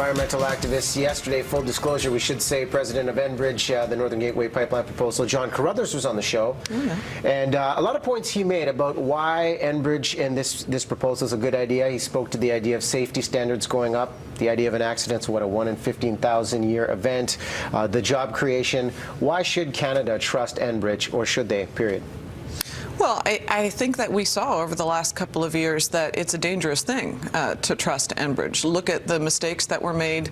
environmental activists yesterday. Full disclosure, we should say, president of Enbridge, the Northern Gateway Pipeline proposal, John Carruthers, was on the show. And a lot of points he made about why Enbridge and this proposal is a good idea. He spoke to the idea of safety standards going up, the idea of an accident's a 1 in 15,000 year event, the job creation. Why should Canada trust Enbridge, or should they, period? Well, I think that we saw over the last couple of years that it's a dangerous thing to trust Enbridge. Look at the mistakes that were made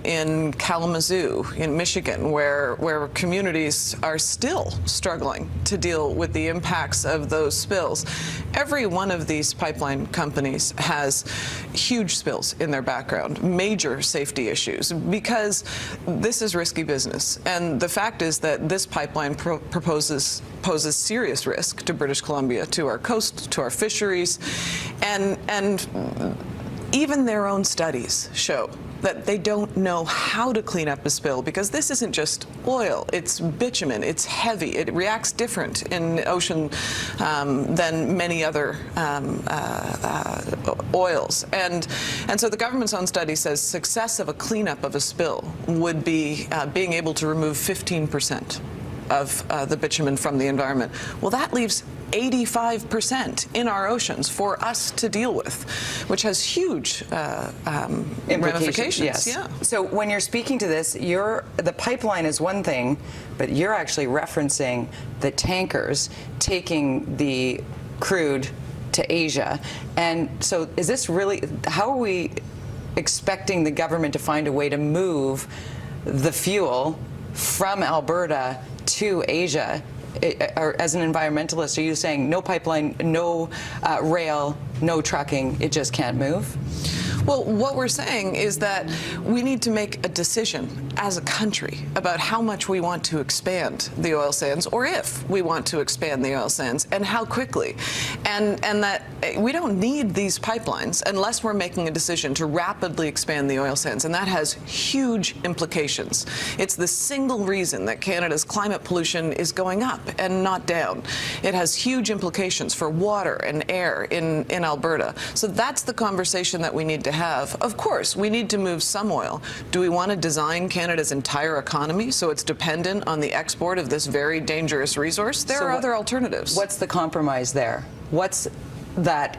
in Kalamazoo, in Michigan, where communities are still struggling to deal with the impacts of those spills. Every one of these pipeline companies has huge spills in their background, major safety issues, because this is risky business. And the fact is that this pipeline poses serious risk to British Columbia, to our coast, to our fisheries, and even their own studies show that they don't know how to clean up a spill, because this isn't just oil, it's bitumen, it's heavy, it reacts different in the ocean than many other oils. And so the government's own study says success of a cleanup of a spill would be being able to remove 15% of the bitumen from the environment. Well, that leaves 85% in our oceans for us to deal with, which has huge ramifications. Yes. Yeah. So when you're speaking to this, the pipeline is one thing, but you're actually referencing the tankers taking the crude to Asia. And so is this really, how are we expecting the government to find a way to move the fuel from Alberta to Asia? Or as an environmentalist, are you saying no pipeline, no rail, no trucking, it just can't move? Well, what we're saying is that we need to make a decision as a country about how much we want to expand the oil sands, or if we want to expand the oil sands, and how quickly. And that we don't need these pipelines unless we're making a decision to rapidly expand the oil sands, and that has huge implications. It's the single reason that Canada's climate pollution is going up and not down. It has huge implications for water and air in Alberta. So that's the conversation that we need to have. Of course, we need to move some oil. Do we want to design Canada's entire economy so it's dependent on the export of this very dangerous resource? There are other alternatives. What's the compromise there? What's that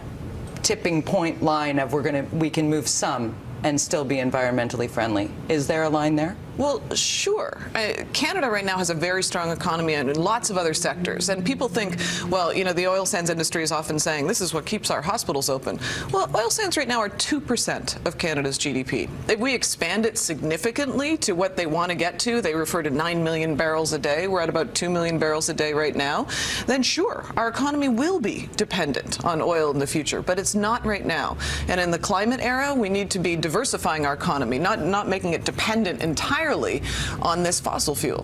tipping point line of we can move some and still be environmentally friendly? Is there a line there? Well, sure. Canada right now has a very strong economy and lots of other sectors. And people think, well, you know, the oil sands industry is often saying this is what keeps our hospitals open. Well, oil sands right now are 2% of Canada's GDP. If we expand it significantly to what they want to get to, they refer to 9 million barrels a day. We're at about 2 million barrels a day right now. Then sure, our economy will be dependent on oil in the future, but it's not right now. And in the climate era, we need to be diversifying our economy, not making it dependent entirely on this fossil fuel.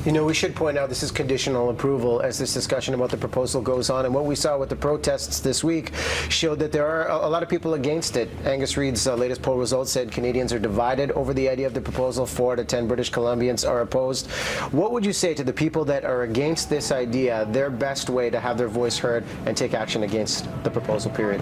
You know, we should point out this is conditional approval as this discussion about the proposal goes on. And what we saw with the protests this week showed that there are a lot of people against it. Angus Reid's latest poll results said Canadians are divided over the idea of the proposal. 4 out of 10 British Columbians are opposed. What would you say to the people that are against this idea, their best way to have their voice heard and take action against the proposal, period?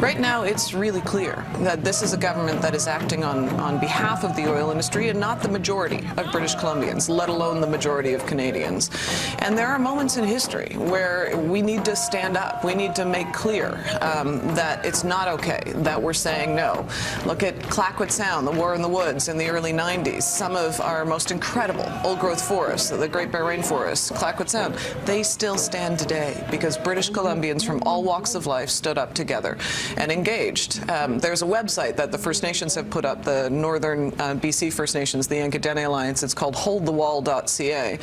Right now, it's really clear that this is a government that is acting on behalf of the oil industry and not the majority of British Columbians, let alone the majority of Canadians. And there are moments in history where we need to stand up. We need to make clear that it's not okay, that we're saying no. Look at Clayoquot Sound, the War in the Woods in the early 90s. Some of our most incredible old-growth forests, the Great Bear Rainforest, Clayoquot Sound, they still stand today because British Columbians from all walks of life stood up together and engaged. There's a website that the First Nations have put up, the Northern BC First Nations, the Yankee Alliance. It's called holdthewall.ca.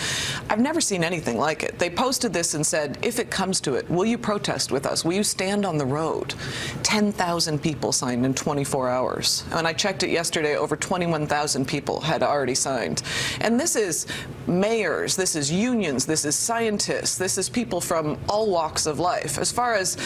I've never seen anything like it. They posted this and said, if it comes to it, will you protest with us? Will you stand on the road? 10,000 people signed in 24 hours. When I checked it yesterday, over 21,000 people had already signed. And this is mayors, this is unions, this is scientists, this is people from all walks of life. As far as,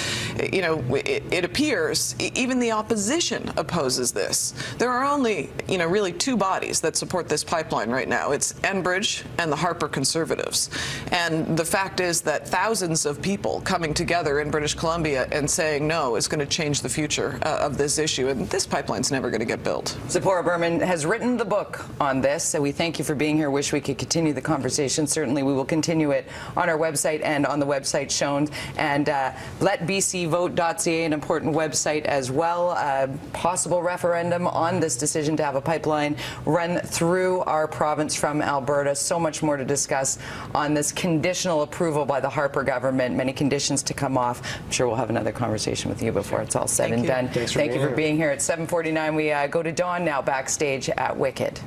you know, it appears appears even the opposition opposes this. There are only, really two bodies that support this pipeline right now. It's Enbridge and the Harper Conservatives. And the fact is that thousands of people coming together in British Columbia and saying no is going to change the future of this issue. And this pipeline's never going to get built. Tzeporah Berman has written the book on this, so we thank you for being here. Wish we could continue the conversation. Certainly we will continue it on our website and on the website shown. And letbcvote.ca, an important website as well. A possible referendum on this decision to have a pipeline run through our province from Alberta. So much more to discuss on this conditional approval by the Harper government. Many conditions to come off. I'm sure we'll have another conversation with you before it's all said and done. Thank you for being being here. At 7:49, we go to Dawn now backstage at Wicked.